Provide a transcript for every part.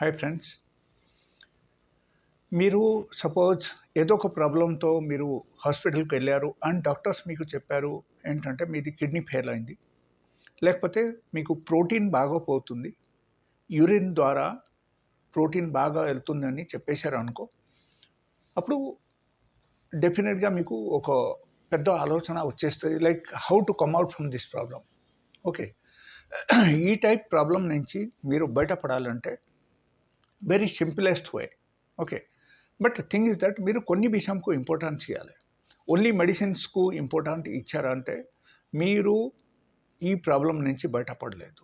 Hi friends. మీరు suppose ఏదో ఒక ప్రాబ్లమ్‌తో మీరు హాస్పిటల్‌కి వెళ్లారు అండ్ డాక్టర్స్ మీకు చెప్పారు ఏంటంటే మీది కిడ్నీ ఫెయిల్ అయింది. లేకపోతే మీకు ప్రోటీన్ బాగా పోతుంది. యూరిన్ ద్వారా ప్రోటీన్ బాగా వెళ్తుందని చెప్పేసారనుకో. అప్పుడు డెఫినిట్‌గా మీకు ఒక పెద్ద ఆలోచన వచ్చేస్తది. Like how to come out from this problem. Okay. ఈ టైప్ ప్రాబ్లమ్ నుంచి మీరు బయటపడాలంటే very simplest way. Okay. But thing is that మీరు కొన్ని విషయంకు ఇంపార్టెన్స్ ఇయ్యాలి. ఓన్లీ మెడిసిన్స్‌కు ఇంపార్టెంట్ ఇచ్చారంటే మీరు ఈ ప్రాబ్లమ్ నుంచి బయటపడలేదు.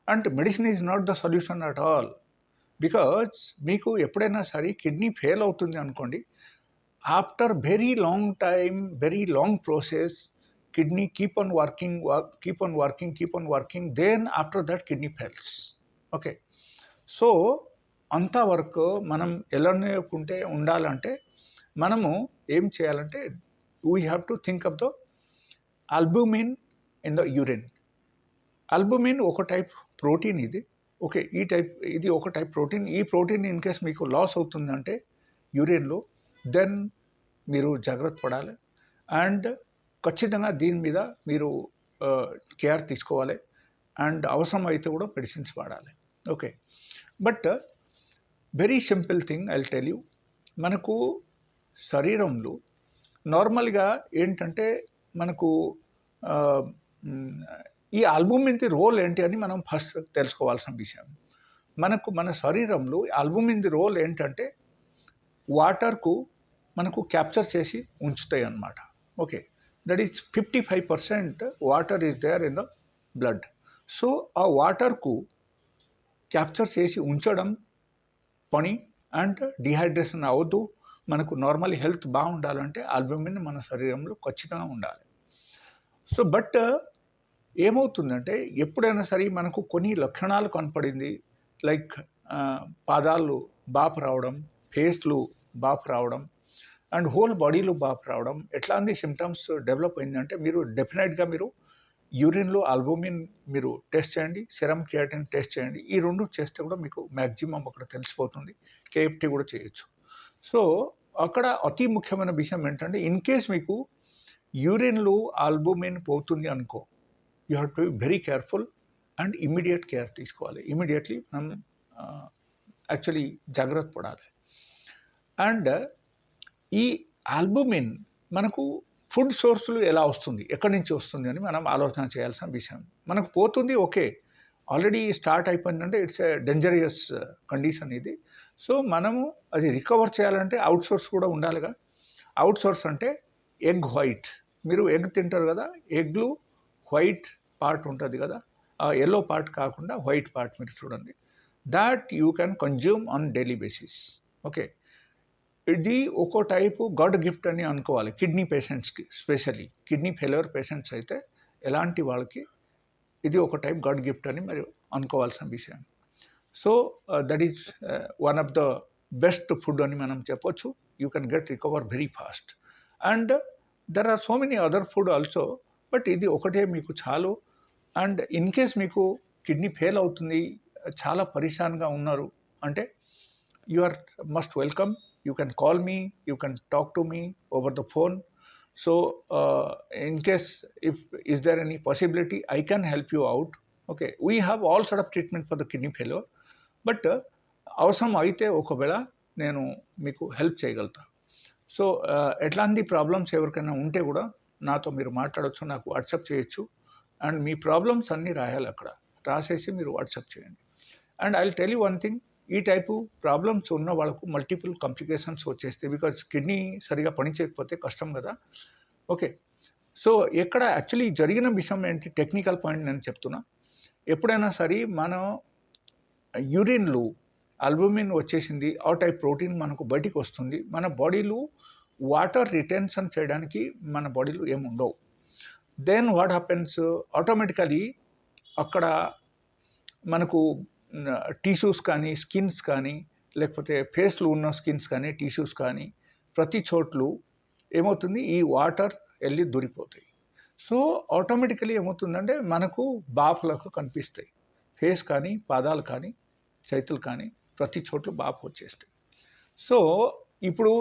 And medicine is not the solution at all. Because మీకు ఎప్పుడైనా సరే కిడ్నీ ఫెయిల్ అవుతుంది అనుకోండి. After very long time, very long process kidney keep on working then after that kidney fails. Okay. So అంతవరకు మనం ఎలానేకుంటే ఉండాలంటే మనము ఏం చేయాలంటే we have to think of the albumin in the urine. Albumin ఒక type protein ఇది. Okay. ఇది ఒక టైప్ ప్రోటీన్. ఈ ప్రోటీన్ ఇన్ కేస్ మీకు లాస్ అవుతుందంటే యూరిన్‌లో దెన్ మీరు జాగ్రత్త పడాలి. అండ్ ఖచ్చితంగా దీని మీద మీరు కేర్ తీసుకోవాలి. అండ్ అవసరమైతే కూడా మెడిసిన్స్ వాడాలి. Okay. But very simple thing I will tell you. మనకు శరీరంలో నార్మల్‌గా ఏంటంటే మనకు ఈ ఆల్బుమిన్‌ది రోల్ ఏంటి అని మనం ఫస్ట్ తెలుసుకోవాల్సిన విషయం. మన శరీరంలో ఆల్బుమిన్‌ది రోల్ ఏంటంటే వాటర్‌కు మనకు క్యాప్చర్ చేసి ఉంచుతాయన్నమాట. Okay. That is 55% water is there in the blood. So ఆ వాటర్‌కు క్యాప్చర్ చేసి ఉంచడం పని అండ్ డీహైడ్రేషన్ అవ్వద్దు. మనకు నార్మల్ హెల్త్ బాగుండాలంటే ఆల్బుమిన్ మన శరీరంలో ఖచ్చితంగా ఉండాలి. సో బట్ ఏమవుతుందంటే ఎప్పుడైనా సరే మనకు కొన్ని లక్షణాలు కనపడింది. లైక్ పాదాలు బాపు రావడం, ఫేస్‌లు బాపు రావడం అండ్ హోల్ బాడీలో బాపు రావడం. ఎట్లాంటి సింప్టమ్స్ డెవలప్ అయిందంటే మీరు డెఫినెట్‌గా మీరు యూరిన్‌లో ఆల్బుమిన్ మీరు టెస్ట్ చేయండి. సెరమ్ క్రియాటిన్ టెస్ట్ చేయండి. ఈ 2 చేస్తే కూడా మీకు మాక్సిమం అక్కడ తెలిసిపోతుంది. కేఎఫ్‌టి కూడా చేయొచ్చు. సో అక్కడ అతి ముఖ్యమైన విషయం ఏంటంటే ఇన్ కేస్ మీకు యూరిన్‌లో ఆల్బుమిన్ పోతుంది అనుకో, you have to be very careful and immediate care తీసుకోవాలి. ఇమ్మీడియేట్‌లీ మనం యాక్చువల్లీ జాగ్రత్త పడాలి. అండ్ ఈ ఆల్బుమిన్ మనకు ఫుడ్ సోర్స్‌లు ఎలా వస్తుంది? ఎక్కడి నుంచి వస్తుంది అని మనం ఆలోచన చేయాల్సిన విషయం. మనకు పోతుంది ఓకే. ఆల్రెడీ స్టార్ట్ అయిపోయిందంటే ఇట్స్ ఎ డేంజరస్ కండిషన్ ఇది. సో మనము అది రికవర్ చేయాలంటే ఔట్ సోర్స్ కూడా ఉండాలిగా. ఔట్ సోర్స్ అంటే ఎగ్ వైట్. మీరు ఎగ్ తింటారు కదా! ఎగ్‌లో వైట్ పార్ట్ ఉంటది కదా! ఆ యెల్లో పార్ట్ కాకుండా వైట్ పార్ట్ మీరు చూడండి. Thought you can consume on daily basis. Okay. ఇది ఒక టైపు గాడ్ గిఫ్ట్ అని అనుకోవాలి కిడ్నీ పేషెంట్స్‌కి. స్పెషల్లీ కిడ్నీ ఫెయిల్యూర్ పేషెంట్స్ అయితే ఎలాంటి వాళ్ళకి ఇది ఒక టైప్ గాడ్ గిఫ్ట్ అని మరి అనుకోవాల్సిన విషయం. So that is one of the best food అని మనం చెప్పొచ్చు. You can get recover very fast. And there are so many other food also. But ఇది ఒకటే మీకు చాలు. అండ్ ఇన్ కేస్ మీకు కిడ్నీ ఫెయిల్ అవుతుంది, చాలా పరేషాన్‌గా ఉన్నారు అంటే you are most welcome. You can call me, you can talk to me over the phone. So in case if is there any possibility I can help you out. Okay, we have all sort of treatment for the kidney failure, but అవసరం అయితే ఒకవేళ నేను మీకు help చేయగలుగుతా. So ఎట్లాంటి problems ఎవరికైనా ఉంటే కూడా నాతో మీరు మాట్లాడొచ్చు, నాకు వాట్సాప్ చేయొచ్చు. అండ్ మీ ప్రాబ్లమ్స్ అన్నీ రాయాలి అక్కడ. రాసేసి మీరు వాట్సాప్ చేయండి. And I will tell you one thing. ఈ టైపు ప్రాబ్లమ్స్ ఉన్న వాళ్ళకు మల్టిపుల్ కాంప్లికేషన్స్ వచ్చేస్తాయి. బికాజ్ కిడ్నీ సరిగా పనిచేయకపోతే కష్టం కదా! ఓకే. సో ఎక్కడ యాక్చువల్లీ జరిగిన విషయం ఏంటి టెక్నికల్ పాయింట్ నేను చెప్తున్నా. ఎప్పుడైనా సరే మనం యూరిన్‌లో ఆల్బుమిన్ వచ్చేసింది. ఆ టైప్ ప్రోటీన్ మనకు బయటికి వస్తుంది. మన బాడీలో వాటర్ రిటెన్షన్ చేయడానికి మన బాడీలో ఏముండవు. దెన్ వాట్ హ్యాపెన్స్ ఆటోమేటికల్లీ అక్కడ మనకు టిష్యూస్ కానీ, స్కిన్స్ కానీ, లేకపోతే ఫేస్‌లో ఉన్న స్కిన్స్ కానీ, టిష్యూస్ కానీ ప్రతి చోట్లు ఏమవుతుంది ఈ వాటర్ ఎళ్లి దూరిపోతాయి. సో ఆటోమేటికల్లీ ఏమవుతుందంటే మనకు బాఫులకు కనిపిస్తాయి. ఫేస్ కానీ, పాదాలు కానీ, చేతులు కానీ ప్రతి చోట్ల వాపు వచ్చేస్తాయి. సో ఇప్పుడు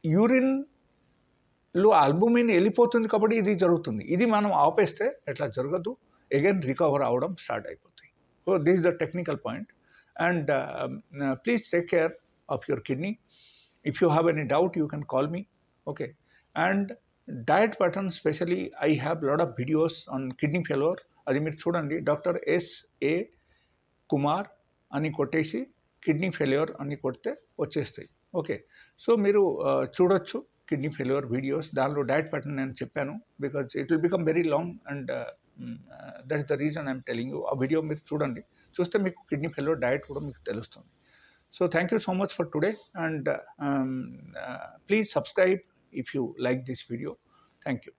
యూరిన్లో ఆల్బుమిన్ వెళ్ళిపోతుంది కాబట్టి ఇది జరుగుతుంది. ఇది మనం ఆపేస్తే ఎట్లా జరగదు, అగైన్ రికవర్ అవడం స్టార్ట్ అయిపోతాయి. So this is the technical point. And please take care of your kidney. If you have any doubt you can call me. Okay. And diet pattern especially I have lot of videos on kidney failure. అది మీరు చూడండి. Doctor S.A. Kumar అని కొట్టేసి kidney failure అని కొడితే వచ్చేస్తాయి. Okay. So మీరు చూడొచ్చు కిడ్నీ ఫెయిల్యూర్ వీడియోస్. దానిలో డయట్ ప్యాటర్న్ నేను చెప్పాను. Because it will become very long and that is the reason I'm telling you. ఆ వీడియో మీరు చూడండి. చూస్తే మీకు కిడ్నీ ఫెయిల్యూర్ డయట్ కూడా మీకు తెలుస్తుంది. So thank you so much for today. And please subscribe if you like this video. Thank you.